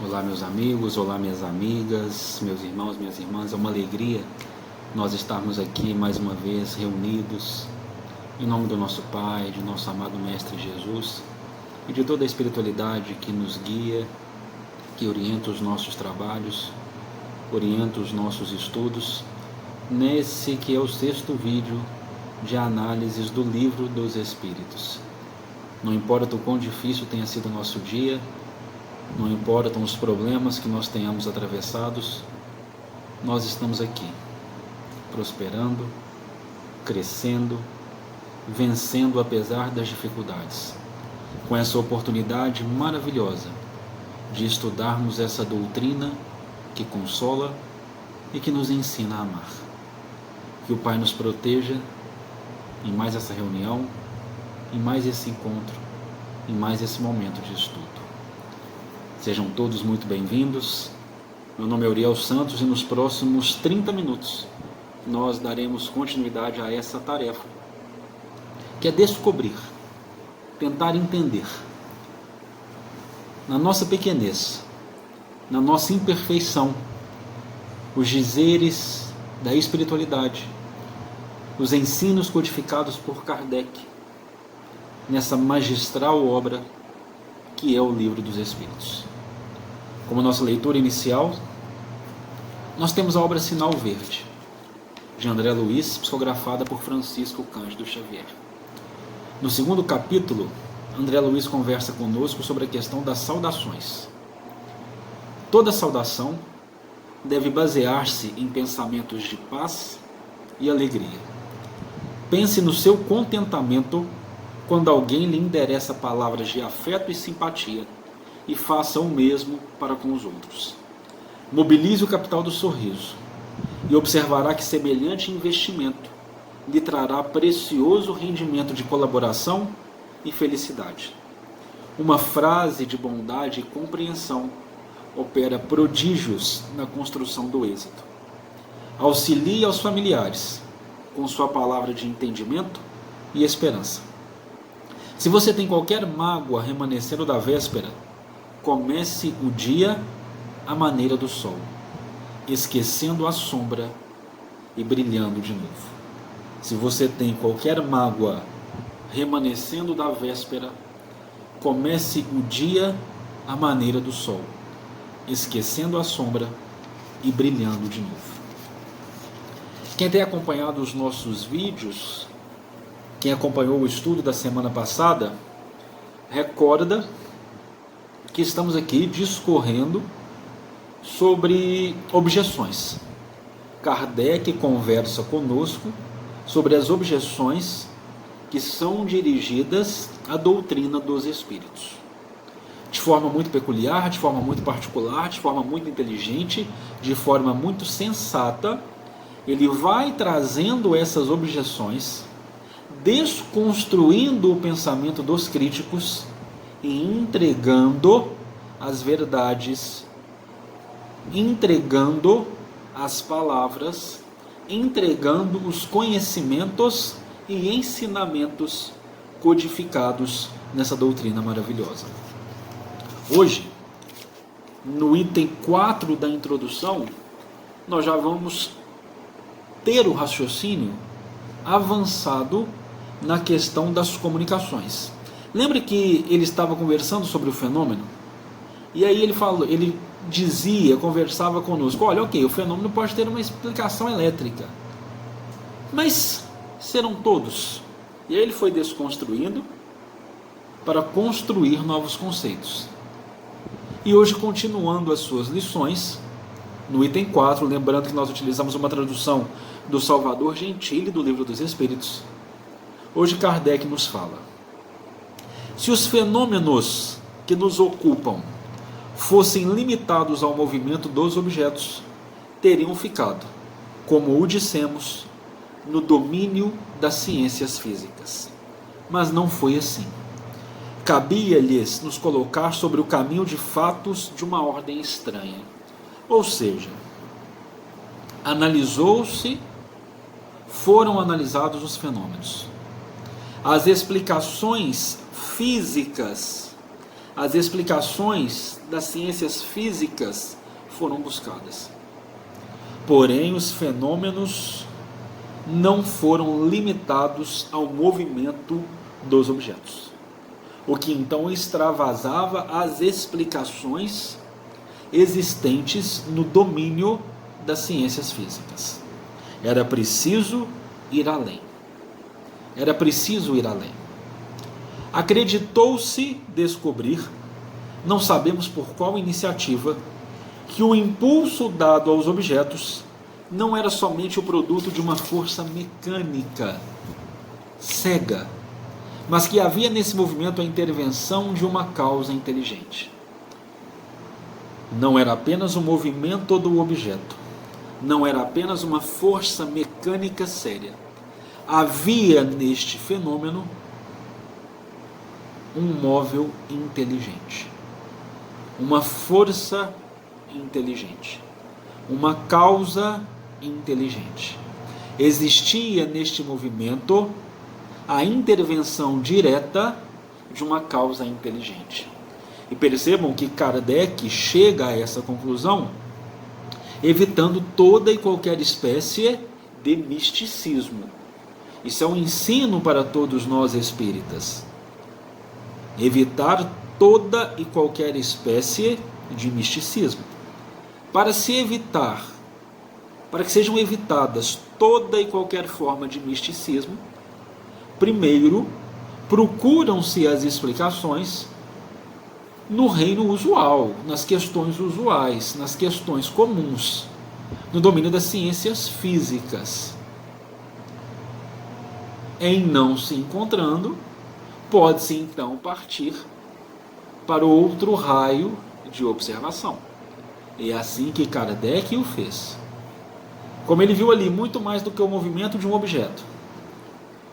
Olá, meus amigos, olá, minhas amigas, meus irmãos, minhas irmãs. É uma alegria nós estarmos aqui mais uma vez reunidos em nome do nosso Pai, de nosso amado Mestre Jesus e de toda a espiritualidade que nos guia, que orienta os nossos trabalhos, orienta os nossos estudos, nesse que é o 6º vídeo de análises do Livro dos Espíritos. Não importa o quão difícil tenha sido o nosso dia, não importam os problemas que nós tenhamos atravessados, nós estamos aqui, prosperando, crescendo, vencendo apesar das dificuldades, com essa oportunidade maravilhosa de estudarmos essa doutrina que consola e que nos ensina a amar. Que o Pai nos proteja em mais essa reunião, em mais esse encontro, em mais esse momento de estudo. Sejam todos muito bem-vindos. Meu nome é Uriel Santos e nos próximos 30 minutos nós daremos continuidade a essa tarefa, que é descobrir, tentar entender, na nossa pequenez, na nossa imperfeição, os dizeres da espiritualidade, os ensinos codificados por Kardec, nessa magistral obra que é o Livro dos Espíritos. Como nossa leitura inicial, nós temos a obra Sinal Verde, de André Luiz, psicografada por Francisco Cândido Xavier. No 2º capítulo, André Luiz conversa conosco sobre a questão das saudações. Toda saudação deve basear-se em pensamentos de paz e alegria. Pense no seu contentamento quando alguém lhe endereça palavras de afeto e simpatia, e faça o mesmo para com os outros. Mobilize o capital do sorriso e observará que semelhante investimento lhe trará precioso rendimento de colaboração e felicidade. Uma frase de bondade e compreensão opera prodígios na construção do êxito. Auxilie aos familiares com sua palavra de entendimento e esperança. Se você tem qualquer mágoa remanescendo da véspera, comece o dia à maneira do sol, esquecendo a sombra e brilhando de novo. Se você tem qualquer mágoa remanescendo da véspera, comece o dia à maneira do sol, esquecendo a sombra e brilhando de novo. Quem tem acompanhado os nossos vídeos, quem acompanhou o estudo da semana passada, recorda que estamos aqui discorrendo sobre objeções. Kardec conversa conosco sobre as objeções que são dirigidas à doutrina dos Espíritos. De forma muito peculiar, de forma muito particular, de forma muito inteligente, de forma muito sensata, ele vai trazendo essas objeções, desconstruindo o pensamento dos críticos e entregando as verdades, entregando as palavras, entregando os conhecimentos e ensinamentos codificados nessa doutrina maravilhosa. Hoje, no item 4 da introdução, nós já vamos ter o raciocínio avançado na questão das comunicações. Lembra que ele estava conversando sobre o fenômeno? E aí ele conversava conosco, olha, ok, o fenômeno pode ter uma explicação elétrica, mas serão todos? E aí ele foi desconstruindo para construir novos conceitos. E hoje, continuando as suas lições, no item 4, lembrando que nós utilizamos uma tradução do Salvador Gentili, do Livro dos Espíritos, hoje Kardec nos fala: se os fenômenos que nos ocupam fossem limitados ao movimento dos objetos, teriam ficado, como o dissemos, no domínio das ciências físicas. Mas não foi assim. Cabia-lhes nos colocar sobre o caminho de fatos de uma ordem estranha. Ou seja, foram analisados os fenômenos. As explicações físicas as explicações das ciências físicas foram buscadas. Porém, os fenômenos não foram limitados ao movimento dos objetos, o que então extravasava as explicações existentes no domínio das ciências físicas. Era preciso ir além. Era preciso ir além. Acreditou-se descobrir, não sabemos por qual iniciativa, que o impulso dado aos objetos não era somente o produto de uma força mecânica cega, mas que havia nesse movimento a intervenção de uma causa inteligente. Não era apenas o movimento do objeto, não era apenas uma força mecânica séria. Havia neste fenômeno um móvel inteligente, uma força inteligente, uma causa inteligente. Existia neste movimento a intervenção direta de uma causa inteligente. E percebam que Kardec chega a essa conclusão evitando toda e qualquer espécie de misticismo. Isso é um ensino para todos nós espíritas. Evitar toda e qualquer espécie de misticismo. Para se evitar, para que sejam evitadas toda e qualquer forma de misticismo, primeiro procuram-se as explicações no reino usual, nas questões usuais, nas questões comuns, no domínio das ciências físicas. Em não se encontrando, pode-se então partir para outro raio de observação. É assim que Kardec o fez. Como ele viu ali muito mais do que o movimento de um objeto,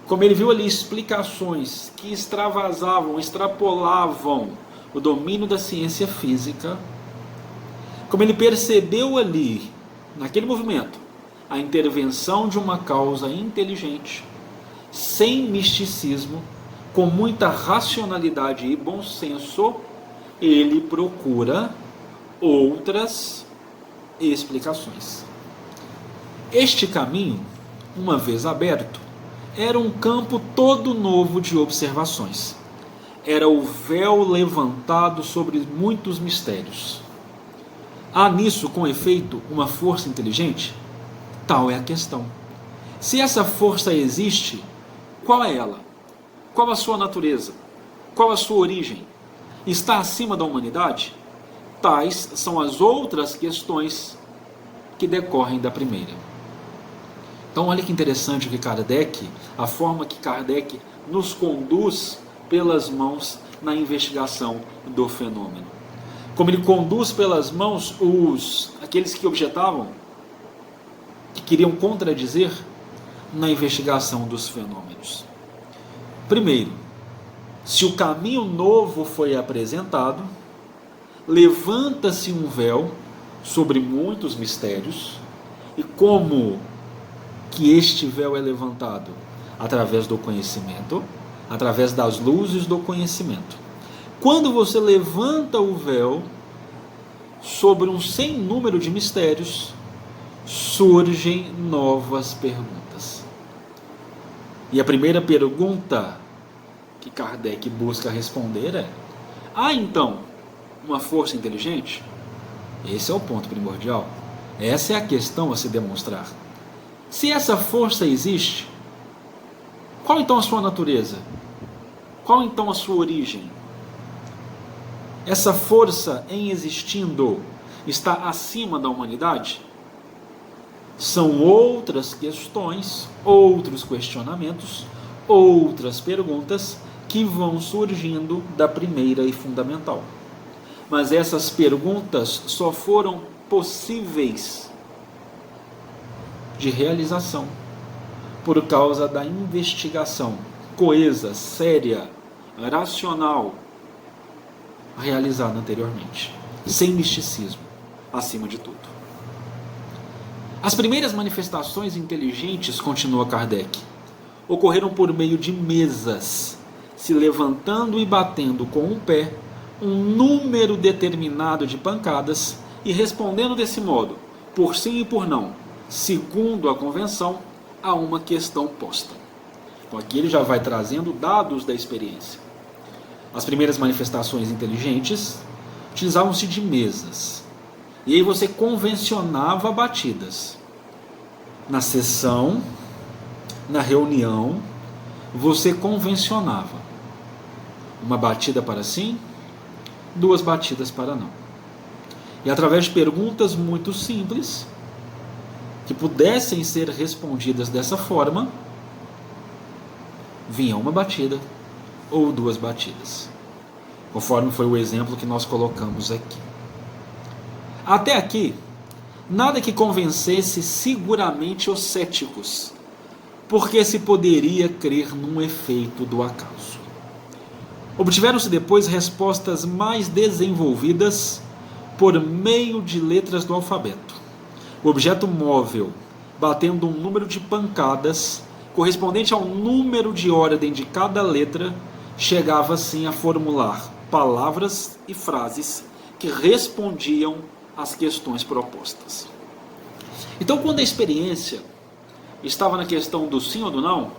como ele viu ali explicações que extravasavam, extrapolavam o domínio da ciência física, como ele percebeu ali, naquele movimento, a intervenção de uma causa inteligente, sem misticismo, com muita racionalidade e bom senso, ele procura outras explicações. Este caminho, uma vez aberto, era um campo todo novo de observações. Era o véu levantado sobre muitos mistérios. Há nisso, com efeito, uma força inteligente? Tal é a questão. Se essa força existe, qual é ela? Qual a sua natureza? Qual a sua origem? Está acima da humanidade? Tais são as outras questões que decorrem da primeira. Então, olha que interessante que Kardec, a forma que Kardec nos conduz pelas mãos na investigação do fenômeno. Como ele conduz pelas mãos aqueles que objetavam, que queriam contradizer na investigação dos fenômenos. Primeiro, se o caminho novo foi apresentado, levanta-se um véu sobre muitos mistérios. E como que este véu é levantado? Através do conhecimento, através das luzes do conhecimento. Quando você levanta o véu sobre um sem número de mistérios, surgem novas perguntas. E a primeira pergunta que Kardec busca responder é: há então uma força inteligente? Esse é o ponto primordial. Essa é a questão a se demonstrar. Se essa força existe, qual então a sua natureza? Qual então a sua origem? Essa força, em existindo, está acima da humanidade? São outras questões, outros questionamentos, outras perguntas que vão surgindo da primeira e fundamental. Mas essas perguntas só foram possíveis de realização por causa da investigação coesa, séria, racional, realizada anteriormente, sem misticismo, acima de tudo. As primeiras manifestações inteligentes, continua Kardec, ocorreram por meio de mesas, se levantando e batendo com um pé um número determinado de pancadas e respondendo desse modo, por sim e por não, segundo a convenção, a uma questão posta. Então aqui ele já vai trazendo dados da experiência. As primeiras manifestações inteligentes utilizavam-se de mesas. E aí você convencionava batidas. Na sessão, na reunião, você convencionava. Uma batida para sim, 2 batidas para não. E através de perguntas muito simples, que pudessem ser respondidas dessa forma, vinha uma batida ou 2 batidas, conforme foi o exemplo que nós colocamos aqui. Até aqui, nada que convencesse seguramente os céticos, porque se poderia crer num efeito do acaso. Obtiveram-se depois respostas mais desenvolvidas por meio de letras do alfabeto. O objeto móvel, batendo um número de pancadas correspondente ao número de ordem de cada letra, chegava assim a formular palavras e frases que respondiam às questões propostas. Então, quando a experiência estava na questão do sim ou do não,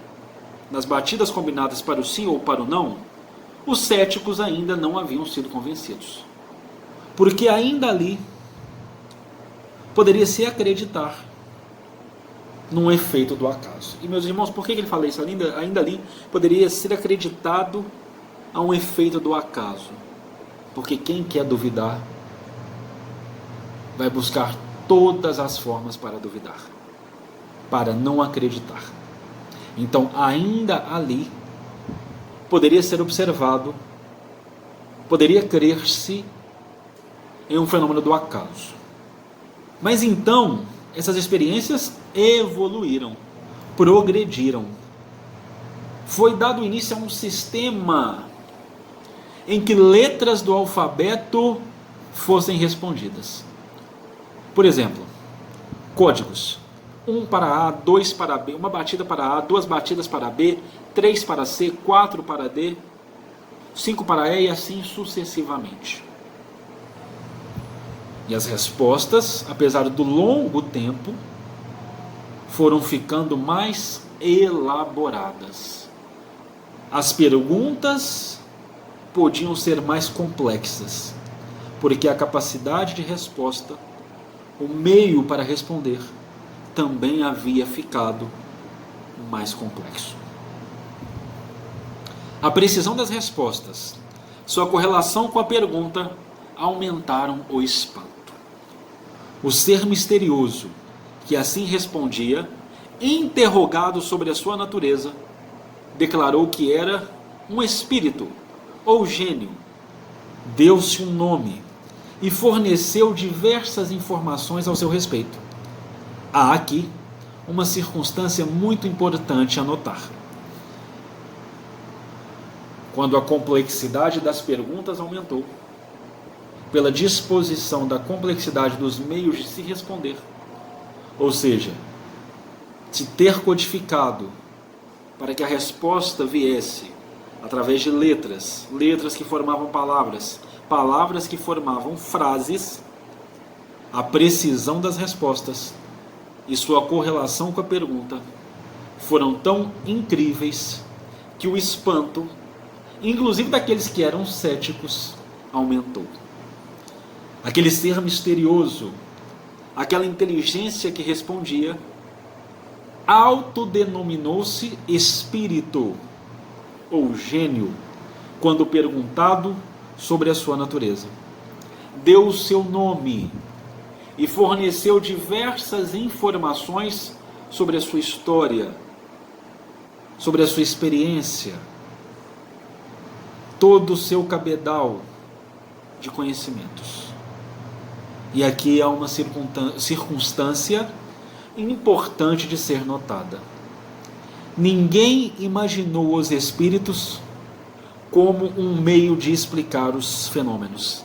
nas batidas combinadas para o sim ou para o não, os céticos ainda não haviam sido convencidos. Porque ainda ali poderia se acreditar num efeito do acaso. E meus irmãos, por que ele fala isso? Ainda ali poderia ser acreditado a um efeito do acaso. Porque quem quer duvidar vai buscar todas as formas para duvidar, para não acreditar. Então, ainda ali poderia ser observado, poderia crer-se em um fenômeno do acaso. Mas então, essas experiências evoluíram, progrediram. Foi dado início a um sistema em que letras do alfabeto fossem respondidas. Por exemplo, códigos. 1 para A, 2 para B, uma batida para A, 2 batidas para B, 3 para C, 4 para D, 5 para E e assim sucessivamente. E as respostas, apesar do longo tempo, foram ficando mais elaboradas. As perguntas podiam ser mais complexas, porque a capacidade de resposta, o meio para responder, também havia ficado mais complexo. A precisão das respostas, sua correlação com a pergunta, aumentaram o espanto. O ser misterioso, que assim respondia, interrogado sobre a sua natureza, declarou que era um espírito ou gênio, deu-se um nome e forneceu diversas informações ao seu respeito. Há aqui uma circunstância muito importante a notar. Quando a complexidade das perguntas aumentou, pela disposição da complexidade dos meios de se responder, ou seja, de ter codificado para que a resposta viesse através de letras, letras que formavam palavras, palavras que formavam frases, a precisão das respostas e sua correlação com a pergunta foram tão incríveis que o espanto, inclusive daqueles que eram céticos, aumentou. Aquele ser misterioso, aquela inteligência que respondia, autodenominou-se espírito ou gênio quando perguntado sobre a sua natureza. Deu o seu nome e forneceu diversas informações sobre a sua história, sobre a sua experiência, todo o seu cabedal de conhecimentos. E aqui há uma circunstância importante de ser notada. Ninguém imaginou os espíritos como um meio de explicar os fenômenos.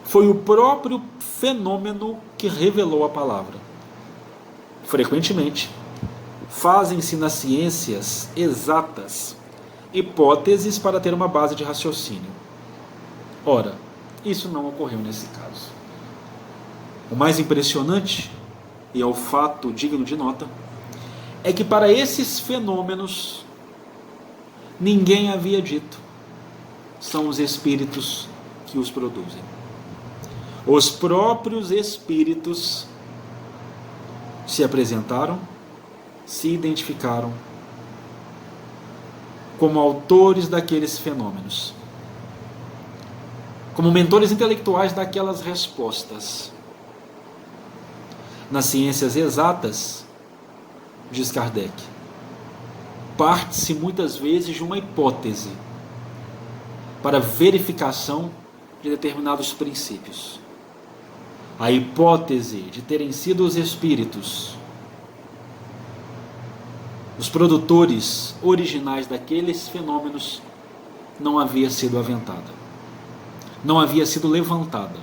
Foi o próprio fenômeno que revelou a palavra. Frequentemente, fazem-se nas ciências exatas hipóteses para ter uma base de raciocínio. Ora, isso não ocorreu nesse caso. O mais impressionante, e é o fato digno de nota, é que para esses fenômenos ninguém havia dito: são os espíritos que os produzem. Os próprios espíritos se apresentaram, se identificaram como autores daqueles fenômenos, como mentores intelectuais daquelas respostas. Nas ciências exatas, diz Kardec, parte-se muitas vezes de uma hipótese para verificação de determinados princípios. A hipótese de terem sido os espíritos os produtores originais daqueles fenômenos não havia sido aventada, não havia sido levantada.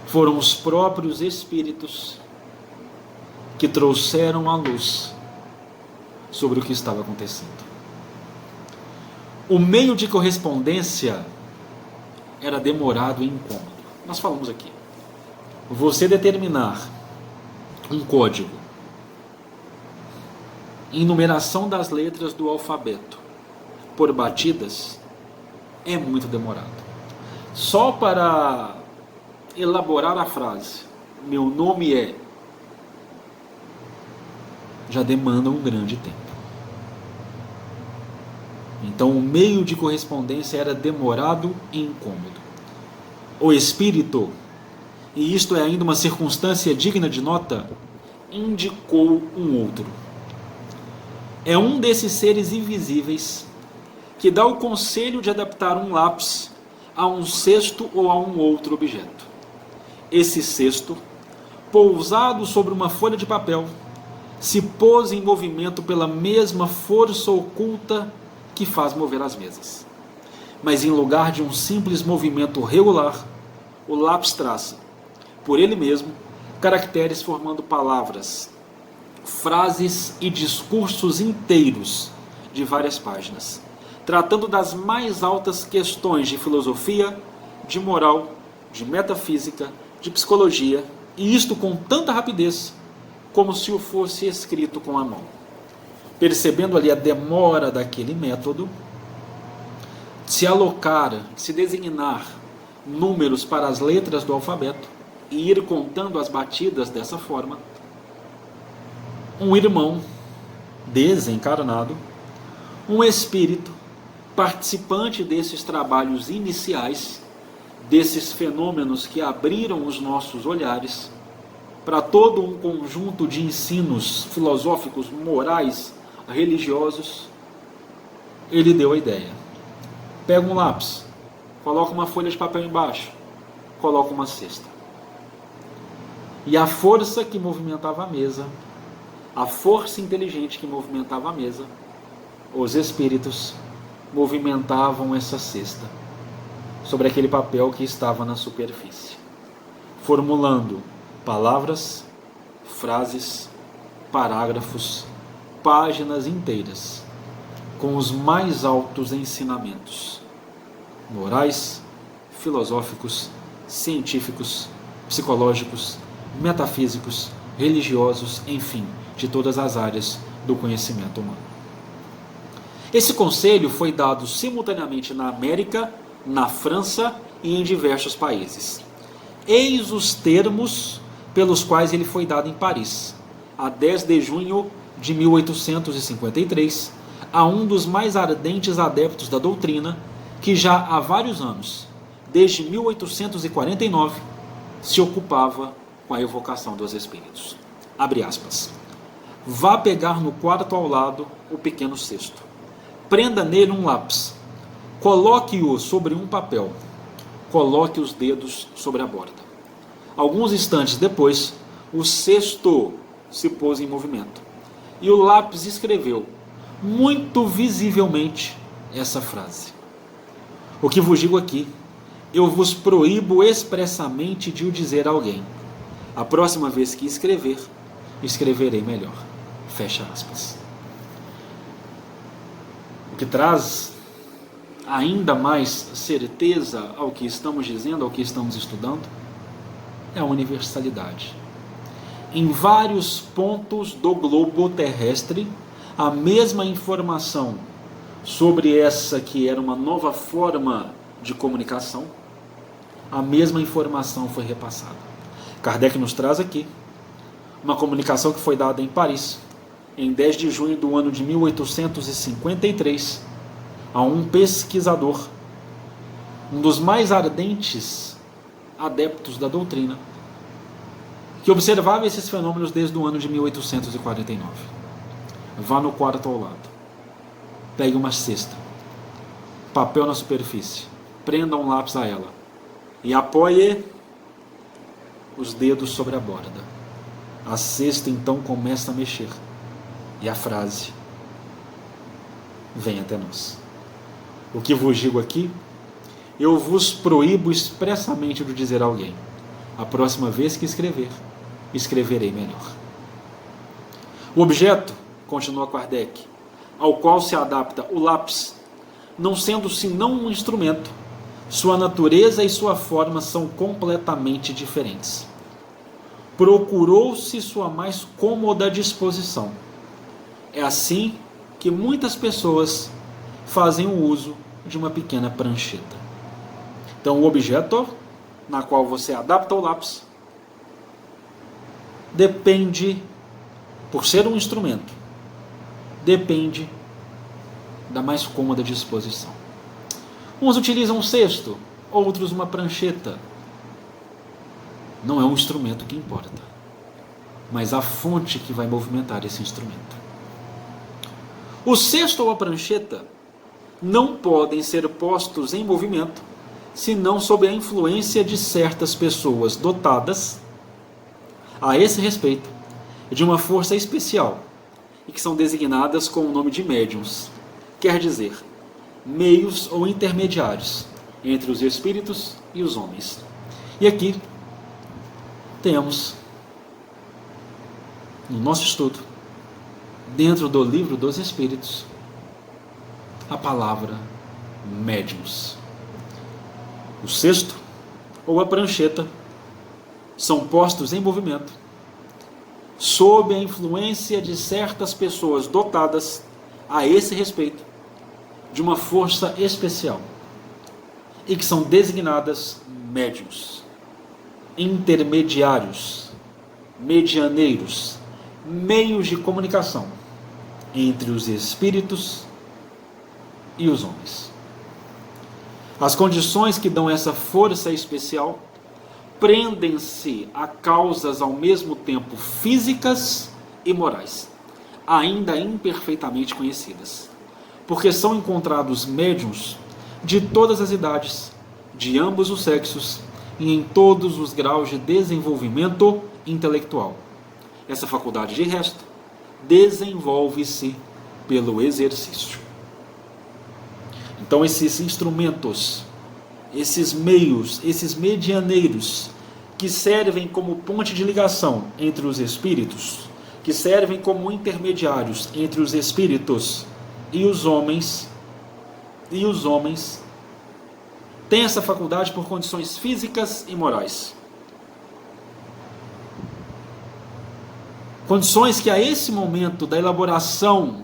Foram os próprios espíritos que trouxeram a luz sobre o que estava acontecendo. O meio de correspondência era demorado e incômodo. Nós falamos aqui. Você determinar um código em numeração das letras do alfabeto por batidas é muito demorado. Só para elaborar a frase, meu nome é, já demanda um grande tempo. Então o meio de correspondência era demorado e incômodo. O espírito, e isto é ainda uma circunstância digna de nota, indicou um outro. É um desses seres invisíveis que dá o conselho de adaptar um lápis a um cesto ou a um outro objeto. Esse cesto, pousado sobre uma folha de papel, se pôs em movimento pela mesma força oculta que faz mover as mesas. Mas em lugar de um simples movimento regular, o lápis traça, por ele mesmo, caracteres formando palavras, frases e discursos inteiros de várias páginas, tratando das mais altas questões de filosofia, de moral, de metafísica, de psicologia, e isto com tanta rapidez como se o fosse escrito com a mão. Percebendo ali a demora daquele método, se alocar, se designar números para as letras do alfabeto e ir contando as batidas dessa forma, um irmão desencarnado, um espírito participante desses trabalhos iniciais, desses fenômenos que abriram os nossos olhares para todo um conjunto de ensinos filosóficos, morais, religiosos, ele deu a ideia. Pega um lápis, coloca uma folha de papel embaixo, coloca uma cesta. E a força que movimentava a mesa, a força inteligente que movimentava a mesa, os espíritos movimentavam essa cesta sobre aquele papel que estava na superfície, formulando palavras, frases, parágrafos, páginas inteiras, com os mais altos ensinamentos morais, filosóficos, científicos, psicológicos, metafísicos, religiosos, enfim, de todas as áreas do conhecimento humano. Esse conselho foi dado simultaneamente na América, na França e em diversos países. Eis os termos pelos quais ele foi dado em Paris, a 10 de junho de 1853, a um dos mais ardentes adeptos da doutrina, que já há vários anos, desde 1849, se ocupava com a evocação dos espíritos. Abre aspas. Vá pegar no quarto ao lado o pequeno cesto. Prenda nele um lápis. Coloque-o sobre um papel. Coloque os dedos sobre a borda. Alguns instantes depois, o cesto se pôs em movimento. E o lápis escreveu, muito visivelmente, essa frase. O que vos digo aqui, eu vos proíbo expressamente de o dizer a alguém. A próxima vez que escrever, escreverei melhor. Fecha aspas. O que traz ainda mais certeza ao que estamos dizendo, ao que estamos estudando, é a universalidade. Em vários pontos do globo terrestre, a mesma informação sobre essa que era uma nova forma de comunicação, a mesma informação foi repassada. Kardec nos traz aqui uma comunicação que foi dada em Paris, em 10 de junho do ano de 1853, a um pesquisador, um dos mais ardentes adeptos da doutrina, que observava esses fenômenos desde o ano de 1849. Vá no quarto ao lado, pegue uma cesta, papel na superfície, prenda um lápis a ela e apoie os dedos sobre a borda. A cesta então começa a mexer e a frase vem até nós. O que vos digo aqui, eu vos proíbo expressamente de dizer a alguém: a próxima vez que escrever, escreverei melhor. O objeto, continua Kardec, ao qual se adapta o lápis, não sendo senão um instrumento, sua natureza e sua forma são completamente diferentes. Procurou-se sua mais cômoda disposição. É assim que muitas pessoas fazem o uso de uma pequena prancheta. Então, o objeto na qual você adapta o lápis depende, por ser um instrumento, depende da mais cômoda disposição. Uns utilizam um cesto, outros uma prancheta. Não é um instrumento que importa, mas a fonte que vai movimentar esse instrumento. O cesto ou a prancheta não podem ser postos em movimento senão sob a influência de certas pessoas dotadas, a esse respeito, de uma força especial e que são designadas com o nome de médiuns, quer dizer, meios ou intermediários entre os espíritos e os homens. E aqui temos, no nosso estudo, dentro do Livro dos Espíritos, a palavra médiuns. O cesto ou a prancheta são postos em movimento sob a influência de certas pessoas dotadas, a esse respeito, de uma força especial e que são designadas médiuns, intermediários, medianeiros, meios de comunicação entre os espíritos e os homens. As condições que dão essa força especial prendem-se a causas ao mesmo tempo físicas e morais, ainda imperfeitamente conhecidas, porque são encontrados médiuns de todas as idades, de ambos os sexos e em todos os graus de desenvolvimento intelectual. Essa faculdade, de resto, desenvolve-se pelo exercício. Então, esses instrumentos, esses meios, esses medianeiros, que servem como ponte de ligação entre os espíritos, que servem como intermediários entre os espíritos e os homens, têm essa faculdade por condições físicas e morais. Condições que a esse momento da elaboração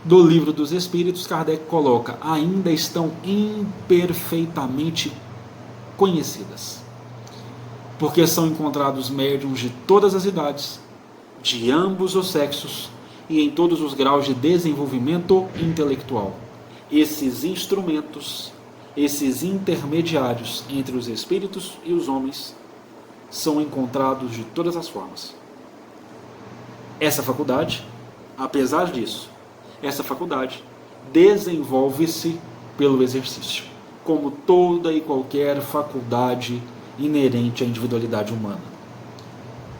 do Livro dos Espíritos, Kardec coloca, ainda estão imperfeitamente conhecidas. Porque são encontrados médiuns de todas as idades, de ambos os sexos e em todos os graus de desenvolvimento intelectual. Esses instrumentos, esses intermediários entre os espíritos e os homens, são encontrados de todas as formas. Essa faculdade, apesar disso, essa faculdade desenvolve-se pelo exercício, como toda e qualquer faculdade inerente à individualidade humana.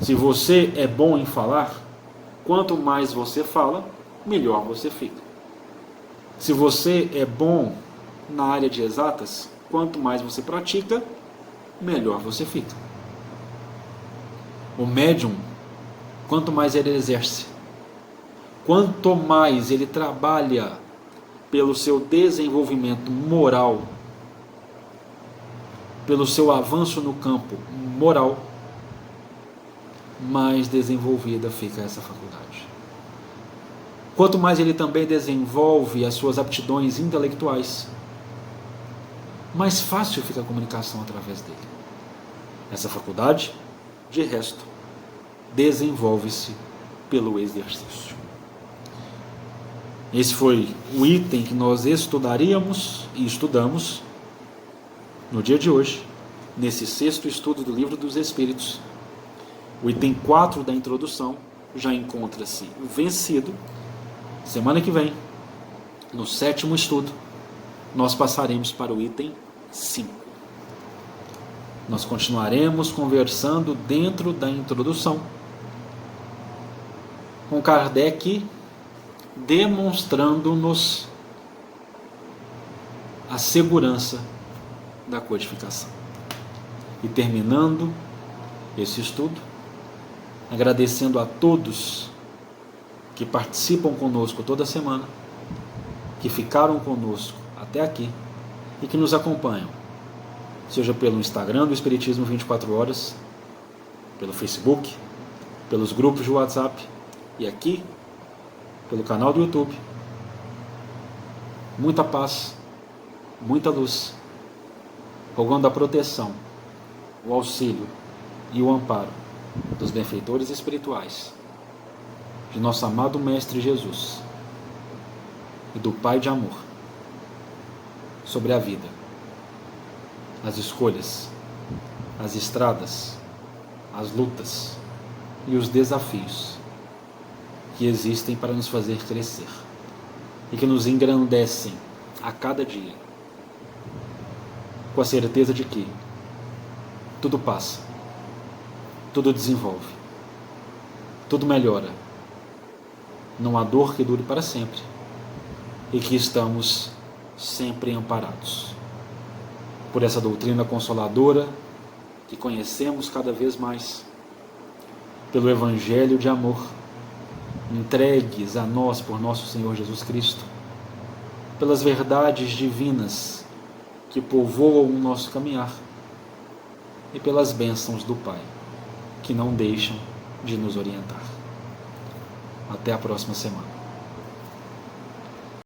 Se você é bom em falar, quanto mais você fala, melhor você fica. Se você é bom na área de exatas, quanto mais você pratica, melhor você fica. O médium, quanto mais ele exerce, quanto mais ele trabalha pelo seu desenvolvimento moral, pelo seu avanço no campo moral, mais desenvolvida fica essa faculdade. Quanto mais ele também desenvolve as suas aptidões intelectuais, mais fácil fica a comunicação através dele. Essa faculdade, de resto, desenvolve-se pelo exercício. Esse foi o item que nós estudaríamos e estudamos no dia de hoje, nesse 6º estudo do Livro dos Espíritos. O item 4 da introdução já encontra-se vencido. Semana que vem, no 7º estudo, nós passaremos para o item 5. Nós continuaremos conversando dentro da introdução, com Kardec demonstrando-nos a segurança da codificação. E terminando esse estudo, agradecendo a todos que participam conosco toda semana, que ficaram conosco até aqui e que nos acompanham, seja pelo Instagram do Espiritismo 24 Horas, pelo Facebook, pelos grupos de WhatsApp e aqui pelo canal do YouTube. Muita paz, muita luz, rogando a proteção, o auxílio e o amparo dos benfeitores espirituais, de nosso amado Mestre Jesus e do Pai de amor, sobre a vida, as escolhas, as estradas, as lutas e os desafios que existem para nos fazer crescer e que nos engrandecem a cada dia, com a certeza de que tudo passa, tudo desenvolve, tudo melhora, não há dor que dure para sempre e que estamos sempre amparados por essa doutrina consoladora que conhecemos cada vez mais, pelo Evangelho de amor entregues a nós por nosso Senhor Jesus Cristo, pelas verdades divinas que povoam o nosso caminhar e pelas bênçãos do Pai que não deixam de nos orientar. Até a próxima semana.